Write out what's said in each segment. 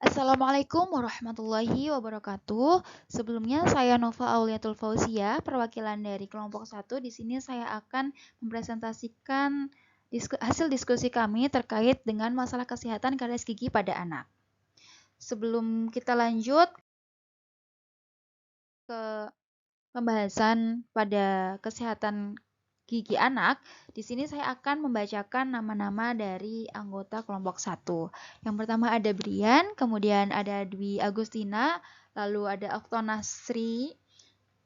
Assalamualaikum warahmatullahi wabarakatuh. Sebelumnya saya Nova Auliatul Fauzia, perwakilan dari kelompok 1. Di sini saya akan mempresentasikan hasil diskusi kami terkait dengan masalah kesehatan karies gigi pada anak. Sebelum kita lanjut ke pembahasan pada kesehatan gigi anak, di sini saya akan membacakan nama-nama dari anggota kelompok 1. Yang pertama ada Brian, kemudian ada Dwi Agustina, lalu ada Oktona Sri,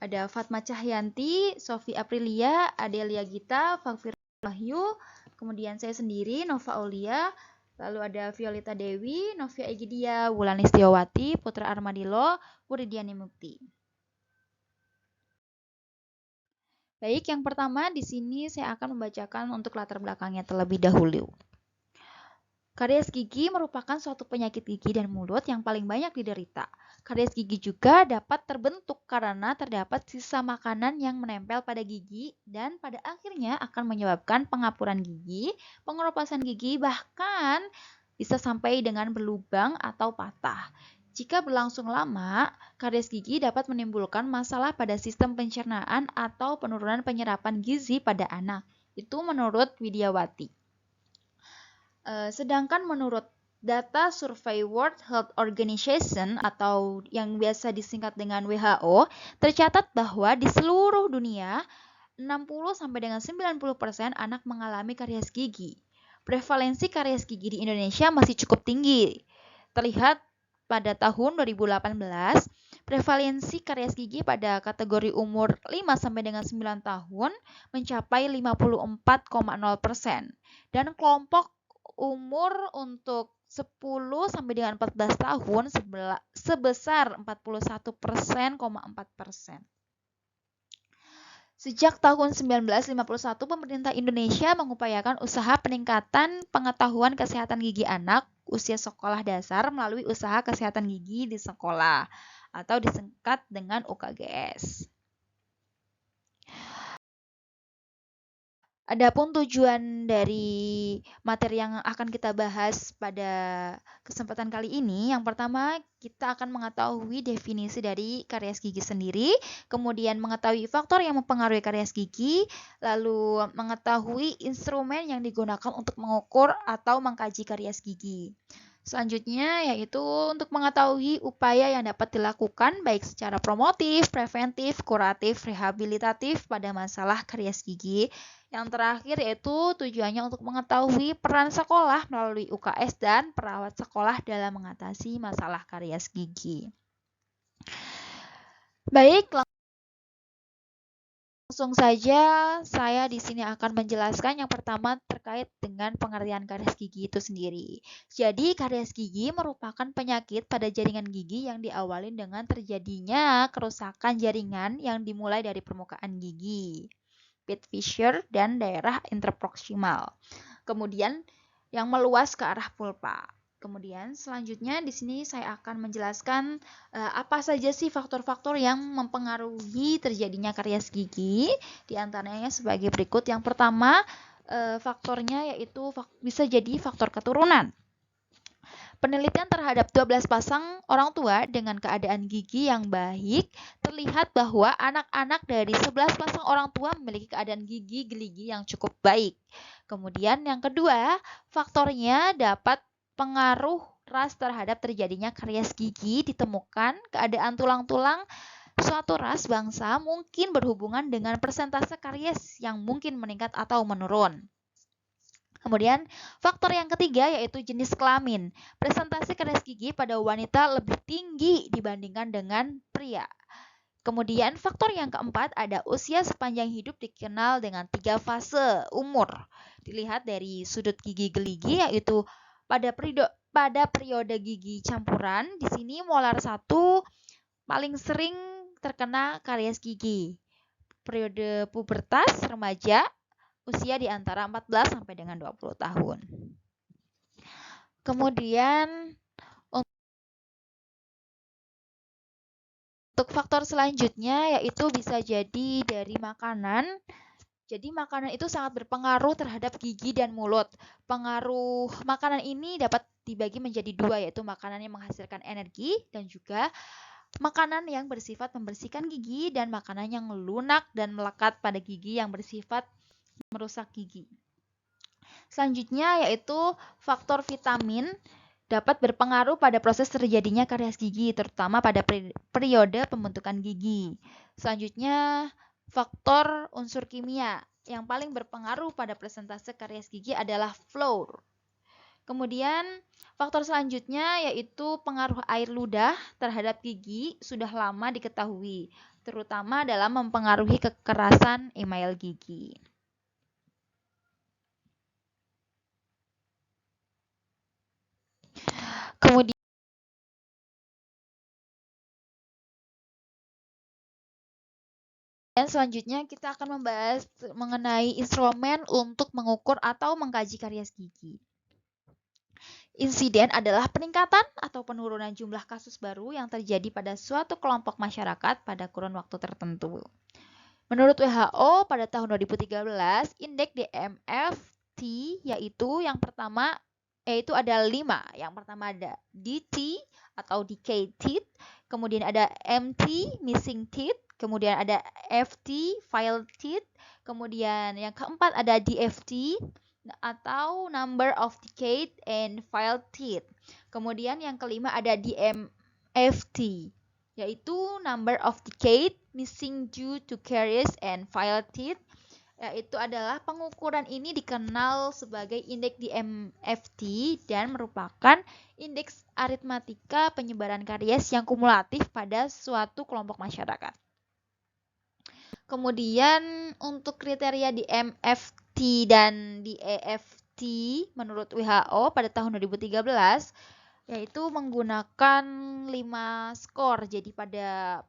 ada Fatma Cahyanti, Sofi Aprilia, Adelia Gita, Fakfir Wahyu, kemudian saya sendiri, Nova Aulia, lalu ada Violeta Dewi, Novia Egidia, Wulan Istiawati, Putra Armadilo, Wuridiani Mukti. Baik, yang pertama di sini saya akan membacakan untuk latar belakangnya terlebih dahulu. Karies gigi merupakan suatu penyakit gigi dan mulut yang paling banyak diderita. Karies gigi juga dapat terbentuk karena terdapat sisa makanan yang menempel pada gigi dan pada akhirnya akan menyebabkan pengapuran gigi, pengeroposan gigi, bahkan bisa sampai dengan berlubang atau patah. Jika berlangsung lama, karies gigi dapat menimbulkan masalah pada sistem pencernaan atau penurunan penyerapan gizi pada anak. Itu menurut Widiawati. Sedangkan menurut data survei World Health Organization atau yang biasa disingkat dengan WHO, tercatat bahwa di seluruh dunia 60 sampai dengan 90% anak mengalami karies gigi. Prevalensi karies gigi di Indonesia masih cukup tinggi. Terlihat pada tahun 2018, prevalensi karies gigi pada kategori umur 5 sampai dengan 9 tahun mencapai 54,0% dan kelompok umur untuk 10 sampai dengan 14 tahun sebesar 41,4%. Sejak tahun 1951, pemerintah Indonesia mengupayakan usaha peningkatan pengetahuan kesehatan gigi anak usia sekolah dasar melalui usaha kesehatan gigi di sekolah atau disingkat dengan UKGS. Adapun tujuan dari materi yang akan kita bahas pada kesempatan kali ini, yang pertama kita akan mengetahui definisi dari karies gigi sendiri, kemudian mengetahui faktor yang mempengaruhi karies gigi, lalu mengetahui instrumen yang digunakan untuk mengukur atau mengkaji karies gigi. Selanjutnya yaitu untuk mengetahui upaya yang dapat dilakukan baik secara promotif, preventif, kuratif, rehabilitatif pada masalah karies gigi. Yang terakhir yaitu tujuannya untuk mengetahui peran sekolah melalui UKS dan perawat sekolah dalam mengatasi masalah karies gigi. Baik, langsung saja saya di sini akan menjelaskan yang pertama terkait dengan pengertian karies gigi itu sendiri. Jadi karies gigi merupakan penyakit pada jaringan gigi yang diawali dengan terjadinya kerusakan jaringan yang dimulai dari permukaan gigi, pit fissure, dan daerah interproksimal. Kemudian yang meluas ke arah pulpa. Kemudian selanjutnya di sini saya akan menjelaskan apa saja sih faktor-faktor yang mempengaruhi terjadinya karies gigi. Di antaranya sebagai berikut. Yang pertama faktornya yaitu bisa jadi faktor keturunan. Penelitian terhadap 12 pasang orang tua dengan keadaan gigi yang baik terlihat bahwa anak-anak dari 11 pasang orang tua memiliki keadaan gigi geligi yang cukup baik. Kemudian yang kedua, faktornya dapat pengaruh ras terhadap terjadinya karies gigi ditemukan keadaan tulang-tulang suatu ras bangsa mungkin berhubungan dengan persentase karies yang mungkin meningkat atau menurun. Kemudian faktor yang ketiga yaitu jenis kelamin. Presentasi karies gigi pada wanita lebih tinggi dibandingkan dengan pria. Kemudian faktor yang keempat ada usia sepanjang hidup dikenal dengan 3 fase umur. Dilihat dari sudut gigi geligi yaitu pada periode gigi campuran, di sini molar 1 paling sering terkena karies gigi. Periode pubertas remaja usia di antara 14 sampai dengan 20 tahun. Kemudian untuk faktor selanjutnya yaitu bisa jadi dari makanan Jadi makanan itu sangat berpengaruh terhadap gigi dan mulut. Pengaruh makanan ini dapat dibagi menjadi dua, yaitu makanan yang menghasilkan energi dan juga makanan yang bersifat membersihkan gigi dan makanan yang lunak dan melekat pada gigi yang bersifat merusak gigi. Selanjutnya yaitu faktor vitamin dapat berpengaruh pada proses terjadinya karies gigi, terutama pada periode pembentukan gigi. Selanjutnya, faktor unsur kimia yang paling berpengaruh pada presentase karies gigi adalah fluor. Kemudian, faktor selanjutnya yaitu pengaruh air ludah terhadap gigi sudah lama diketahui, terutama dalam mempengaruhi kekerasan email gigi. Kemudian selanjutnya kita akan membahas mengenai instrumen untuk mengukur atau mengkaji karies gigi. Insiden adalah peningkatan atau penurunan jumlah kasus baru yang terjadi pada suatu kelompok masyarakat pada kurun waktu tertentu. Menurut WHO pada tahun 2013, indeks DMFT yaitu ada 5. Yang pertama ada DT atau decayed teeth, kemudian ada MT missing teeth, kemudian ada FT filed teeth, kemudian yang keempat ada DFT atau number of decayed and filed teeth. Kemudian yang kelima ada DMFT yaitu number of decayed missing due to caries and filed teeth, yaitu adalah pengukuran ini dikenal sebagai indeks DMFT dan merupakan indeks aritmatika penyebaran karies yang kumulatif pada suatu kelompok masyarakat. Kemudian untuk kriteria DMFT dan DEFT menurut WHO pada tahun 2013 yaitu menggunakan 5 skor. Jadi pada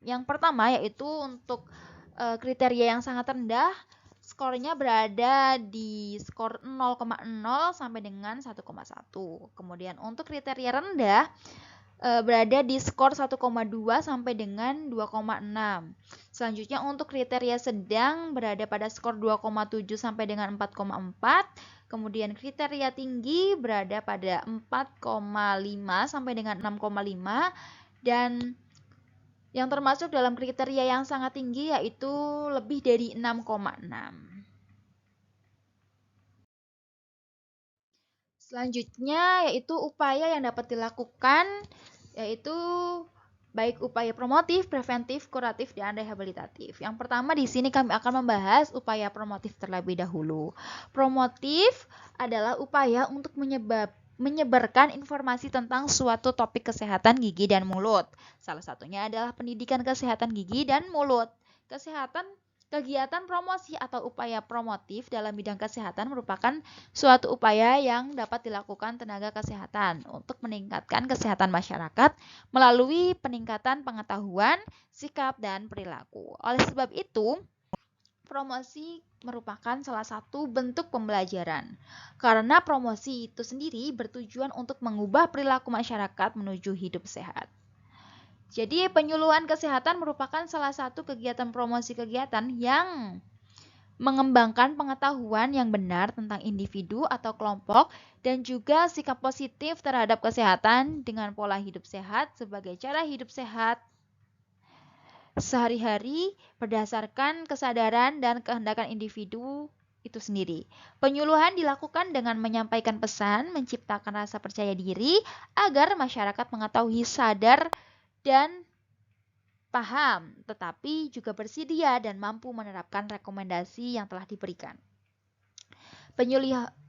yang pertama yaitu untuk kriteria yang sangat rendah, skornya berada di skor 0,0 sampai dengan 1,1. Kemudian untuk kriteria rendah berada di skor 1,2 sampai dengan 2,6. Selanjutnya untuk kriteria sedang berada pada skor 2,7 sampai dengan 4,4. Kemudian kriteria tinggi berada pada 4,5 sampai dengan 6,5 dan yang termasuk dalam kriteria yang sangat tinggi yaitu lebih dari 6,6. Selanjutnya yaitu upaya yang dapat dilakukan yaitu baik upaya promotif, preventif, kuratif, dan rehabilitatif. Yang pertama di sini kami akan membahas upaya promotif terlebih dahulu. Promotif adalah upaya untuk menyebarkan informasi tentang suatu topik kesehatan gigi dan mulut. Salah satunya adalah pendidikan kesehatan gigi dan mulut. Kegiatan promosi atau upaya promotif dalam bidang kesehatan merupakan suatu upaya yang dapat dilakukan tenaga kesehatan untuk meningkatkan kesehatan masyarakat melalui peningkatan pengetahuan, sikap, dan perilaku. Oleh sebab itu, promosi merupakan salah satu bentuk pembelajaran. Karena promosi itu sendiri bertujuan untuk mengubah perilaku masyarakat menuju hidup sehat. Jadi penyuluhan kesehatan merupakan salah satu kegiatan promosi kegiatan yang mengembangkan pengetahuan yang benar tentang individu atau kelompok dan juga sikap positif terhadap kesehatan dengan pola hidup sehat sebagai cara hidup sehat sehari-hari berdasarkan kesadaran dan kehendakan individu itu sendiri. Penyuluhan dilakukan dengan menyampaikan pesan, menciptakan rasa percaya diri agar masyarakat mengetahui, sadar, dan paham, tetapi juga bersedia dan mampu menerapkan rekomendasi yang telah diberikan.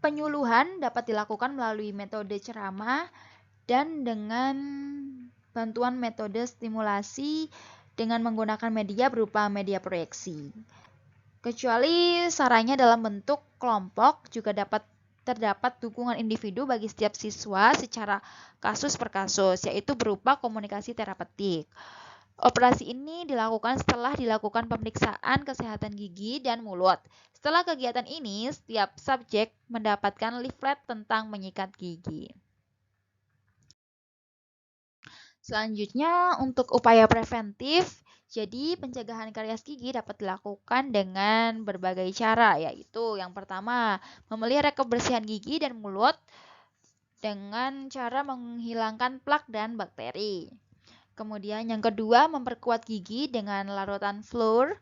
Penyuluhan dapat dilakukan melalui metode ceramah dan dengan bantuan metode stimulasi dengan menggunakan media berupa media proyeksi. Kecuali sarannya dalam bentuk kelompok juga terdapat dukungan individu bagi setiap siswa secara kasus per kasus, yaitu berupa komunikasi terapeutik. Operasi ini dilakukan setelah dilakukan pemeriksaan kesehatan gigi dan mulut. Setelah kegiatan ini, setiap subjek mendapatkan leaflet tentang menyikat gigi. Selanjutnya untuk upaya preventif, jadi pencegahan karies gigi dapat dilakukan dengan berbagai cara, yaitu yang pertama, memelihara kebersihan gigi dan mulut dengan cara menghilangkan plak dan bakteri. Kemudian yang kedua, memperkuat gigi dengan larutan fluor.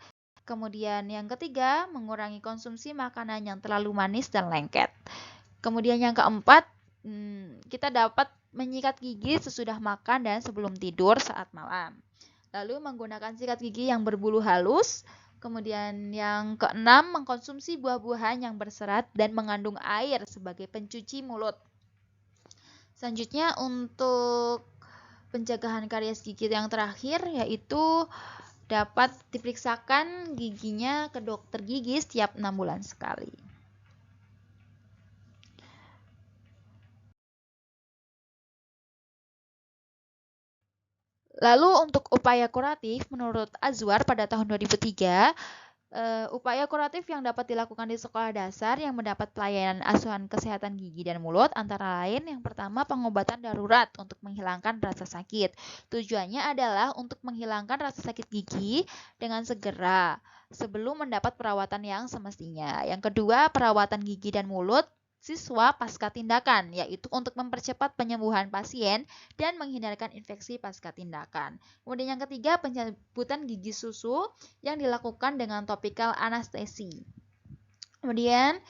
Kemudian yang ketiga, mengurangi konsumsi makanan yang terlalu manis dan lengket. Kemudian yang keempat, kita dapat menyikat gigi sesudah makan dan sebelum tidur saat malam. Lalu menggunakan sikat gigi yang berbulu halus. Kemudian yang keenam, mengkonsumsi buah-buahan yang berserat dan mengandung air sebagai pencuci mulut. Selanjutnya untuk pencegahan karies gigi yang terakhir, yaitu dapat diperiksakan giginya ke dokter gigi setiap 6 bulan sekali. Lalu untuk upaya kuratif, menurut Azwar pada tahun 2003, upaya kuratif yang dapat dilakukan di sekolah dasar yang mendapat pelayanan asuhan kesehatan gigi dan mulut antara lain yang pertama pengobatan darurat untuk menghilangkan rasa sakit. Tujuannya adalah untuk menghilangkan rasa sakit gigi dengan segera sebelum mendapat perawatan yang semestinya. Yang kedua, perawatan gigi dan mulut siswa pasca tindakan, yaitu untuk mempercepat penyembuhan pasien dan menghindarkan infeksi pasca tindakan. Kemudian yang ketiga, pencabutan gigi susu yang dilakukan dengan topikal anestesi. Kemudian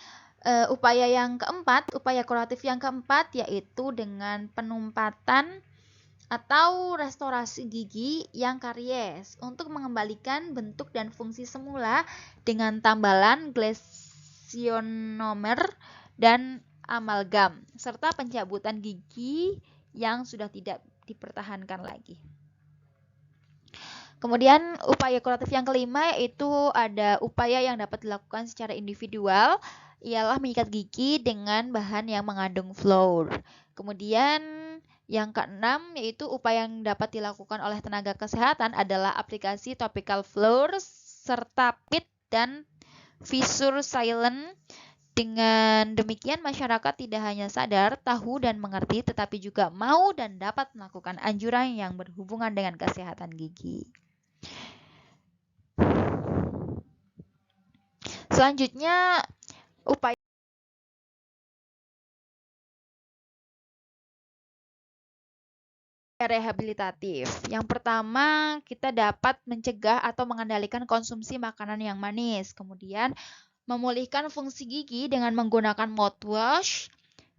upaya kuratif yang keempat yaitu dengan penumpatan atau restorasi gigi yang karies untuk mengembalikan bentuk dan fungsi semula dengan tambalan glasionomer dan amalgam serta pencabutan gigi yang sudah tidak dipertahankan lagi. Kemudian upaya kuratif yang kelima yaitu ada upaya yang dapat dilakukan secara individual, ialah menyikat gigi dengan bahan yang mengandung fluor. Kemudian yang keenam yaitu upaya yang dapat dilakukan oleh tenaga kesehatan adalah aplikasi topical fluor serta PIT dan fissure silent. Dengan demikian masyarakat tidak hanya sadar, tahu dan mengerti tetapi juga mau dan dapat melakukan anjuran yang berhubungan dengan kesehatan gigi. Selanjutnya, upaya rehabilitatif. Yang pertama, kita dapat mencegah atau mengendalikan konsumsi makanan yang manis. Kemudian, memulihkan fungsi gigi dengan menggunakan mouthwash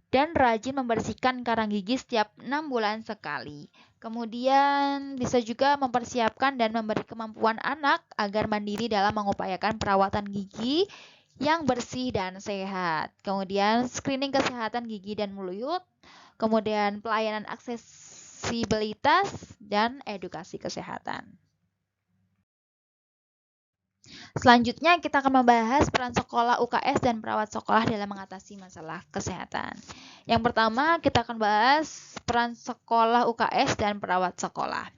dan rajin membersihkan karang gigi setiap 6 bulan sekali. Kemudian bisa juga mempersiapkan dan memberi kemampuan anak agar mandiri dalam mengupayakan perawatan gigi yang bersih dan sehat. Kemudian screening kesehatan gigi dan mulut, kemudian pelayanan aksesibilitas dan edukasi kesehatan. Selanjutnya kita akan membahas peran sekolah UKS dan perawat sekolah dalam mengatasi masalah kesehatan. Yang pertama kita akan bahas peran sekolah UKS dan perawat sekolah.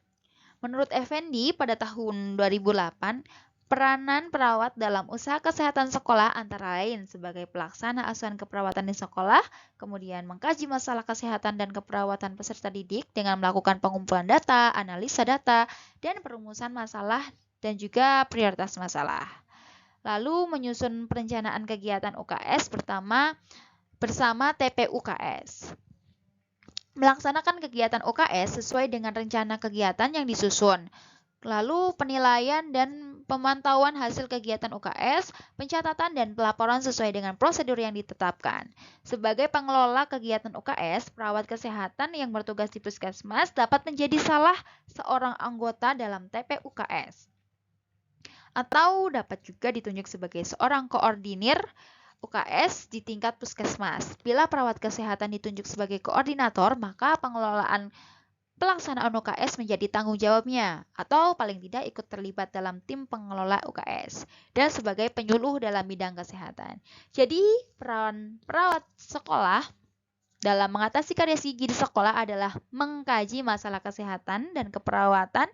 Menurut Effendi pada tahun 2008, peranan perawat dalam usaha kesehatan sekolah antara lain sebagai pelaksana asuhan keperawatan di sekolah, kemudian mengkaji masalah kesehatan dan keperawatan peserta didik dengan melakukan pengumpulan data, analisa data, dan perumusan masalah dan juga prioritas masalah. Lalu menyusun perencanaan kegiatan UKS bersama TPUKS. Melaksanakan kegiatan UKS sesuai dengan rencana kegiatan yang disusun. Lalu penilaian dan pemantauan hasil kegiatan UKS, pencatatan dan pelaporan sesuai dengan prosedur yang ditetapkan. Sebagai pengelola kegiatan UKS, perawat kesehatan yang bertugas di puskesmas dapat menjadi salah seorang anggota dalam TPUKS. Atau dapat juga ditunjuk sebagai seorang koordinir UKS di tingkat puskesmas. Bila perawat kesehatan ditunjuk sebagai koordinator, maka pengelolaan pelaksanaan UKS menjadi tanggung jawabnya, atau paling tidak ikut terlibat dalam tim pengelola UKS, dan sebagai penyuluh dalam bidang kesehatan. Jadi, peran perawat sekolah dalam mengatasi karies gigi di sekolah adalah mengkaji masalah kesehatan dan keperawatan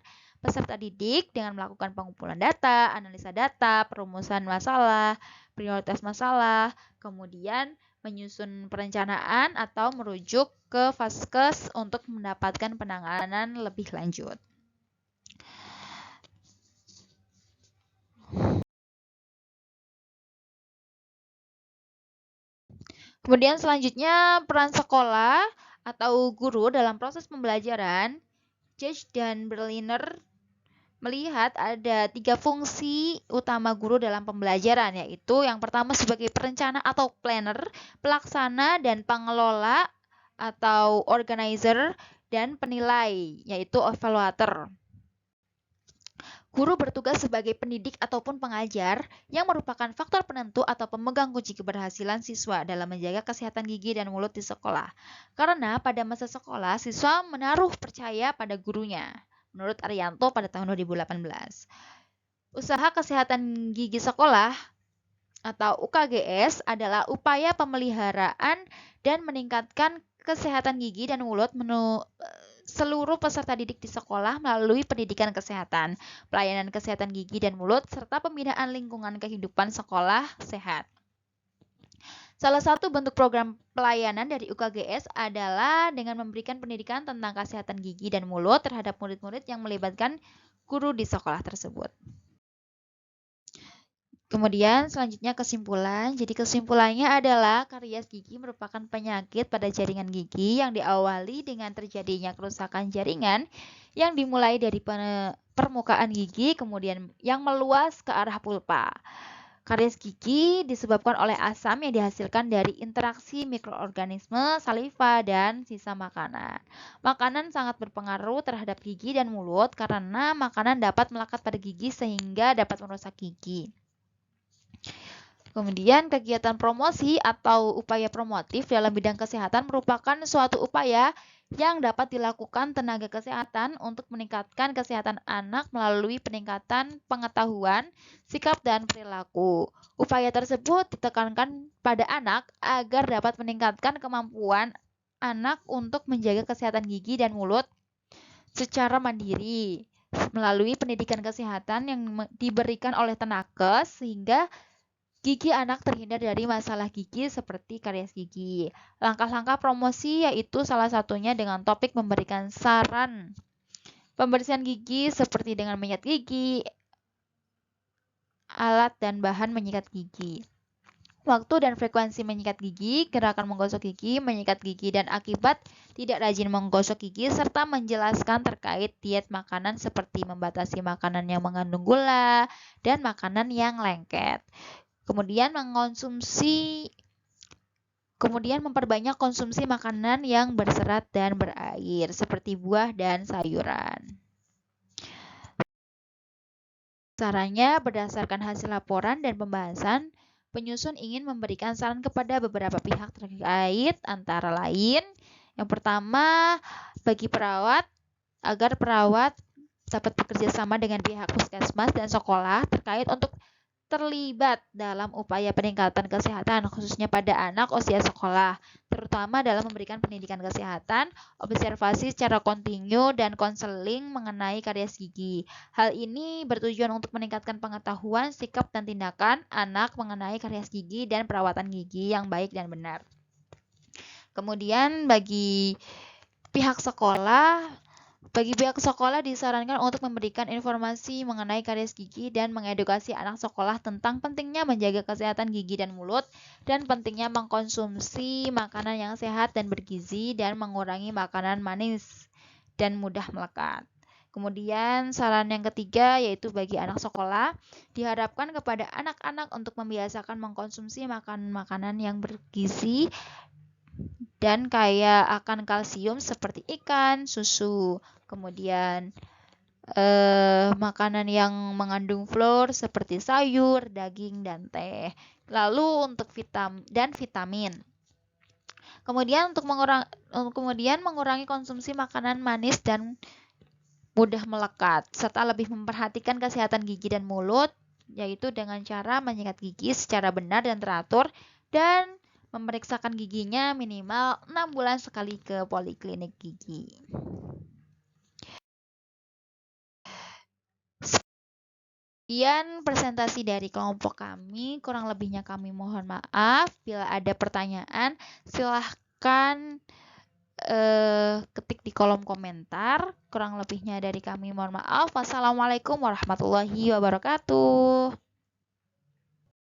peserta didik dengan melakukan pengumpulan data, analisa data, perumusan masalah, prioritas masalah, kemudian menyusun perencanaan atau merujuk ke Vaskes untuk mendapatkan penanganan lebih lanjut. Kemudian selanjutnya peran sekolah atau guru dalam proses pembelajaran. Judge dan Berliner melihat ada 3 fungsi utama guru dalam pembelajaran, yaitu yang pertama sebagai perencana atau planner, pelaksana dan pengelola atau organizer, dan penilai, yaitu evaluator. Guru bertugas sebagai pendidik ataupun pengajar yang merupakan faktor penentu atau pemegang kunci keberhasilan siswa dalam menjaga kesehatan gigi dan mulut di sekolah. Karena pada masa sekolah, siswa menaruh percaya pada gurunya. Menurut Arianto pada tahun 2018. Usaha kesehatan gigi sekolah atau UKGS adalah upaya pemeliharaan dan meningkatkan kesehatan gigi dan mulut seluruh peserta didik di sekolah melalui pendidikan kesehatan, pelayanan kesehatan gigi dan mulut, serta pembinaan lingkungan kehidupan sekolah sehat. Salah satu bentuk program pelayanan dari UKGS adalah dengan memberikan pendidikan tentang kesehatan gigi dan mulut terhadap murid-murid yang melibatkan guru di sekolah tersebut. Kemudian selanjutnya kesimpulan. Jadi kesimpulannya adalah karies gigi merupakan penyakit pada jaringan gigi yang diawali dengan terjadinya kerusakan jaringan yang dimulai dari permukaan gigi kemudian yang meluas ke arah pulpa. Karies gigi disebabkan oleh asam yang dihasilkan dari interaksi mikroorganisme, saliva, dan sisa makanan. Makanan sangat berpengaruh terhadap gigi dan mulut karena makanan dapat melekat pada gigi sehingga dapat merusak gigi. Kemudian kegiatan promosi atau upaya promotif dalam bidang kesehatan merupakan suatu upaya yang dapat dilakukan tenaga kesehatan untuk meningkatkan kesehatan anak melalui peningkatan pengetahuan, sikap, dan perilaku. Upaya tersebut ditekankan pada anak agar dapat meningkatkan kemampuan anak untuk menjaga kesehatan gigi dan mulut secara mandiri melalui pendidikan kesehatan yang diberikan oleh Tenankes sehingga gigi anak terhindar dari masalah gigi seperti karies gigi. Langkah-langkah promosi yaitu salah satunya dengan topik memberikan saran pembersihan gigi seperti dengan menyikat gigi, alat dan bahan menyikat gigi. Waktu dan frekuensi menyikat gigi, gerakan menggosok gigi, menyikat gigi, dan akibat tidak rajin menggosok gigi, serta menjelaskan terkait diet makanan seperti membatasi makanan yang mengandung gula dan makanan yang lengket. Kemudian memperbanyak konsumsi makanan yang berserat dan berair seperti buah dan sayuran. Caranya berdasarkan hasil laporan dan pembahasan, penyusun ingin memberikan saran kepada beberapa pihak terkait antara lain yang pertama bagi perawat agar perawat dapat bekerja sama dengan pihak puskesmas dan sekolah terkait untuk terlibat dalam upaya peningkatan kesehatan khususnya pada anak usia sekolah, terutama dalam memberikan pendidikan kesehatan, observasi secara kontinu, dan konseling mengenai karies gigi. Hal ini bertujuan untuk meningkatkan pengetahuan, sikap, dan tindakan anak mengenai karies gigi dan perawatan gigi yang baik dan benar. Kemudian bagi pihak sekolah disarankan untuk memberikan informasi mengenai karies gigi dan mengedukasi anak sekolah tentang pentingnya menjaga kesehatan gigi dan mulut dan pentingnya mengkonsumsi makanan yang sehat dan bergizi dan mengurangi makanan manis dan mudah melekat. Kemudian saran yang ketiga yaitu bagi anak sekolah diharapkan kepada anak-anak untuk membiasakan mengkonsumsi makanan yang bergizi dan kaya akan kalsium seperti ikan, susu. Kemudian makanan yang mengandung fluor seperti sayur, daging, dan teh. Lalu untuk vitamin. Kemudian mengurangi konsumsi makanan manis dan mudah melekat serta lebih memperhatikan kesehatan gigi dan mulut yaitu dengan cara menyikat gigi secara benar dan teratur dan memeriksakan giginya minimal 6 bulan sekali ke poliklinik gigi. Sekian presentasi dari kelompok kami. Kurang lebihnya kami mohon maaf. Bila ada pertanyaan, silahkan ketik di kolom komentar. Kurang lebihnya dari kami mohon maaf. Wassalamualaikum warahmatullahi wabarakatuh.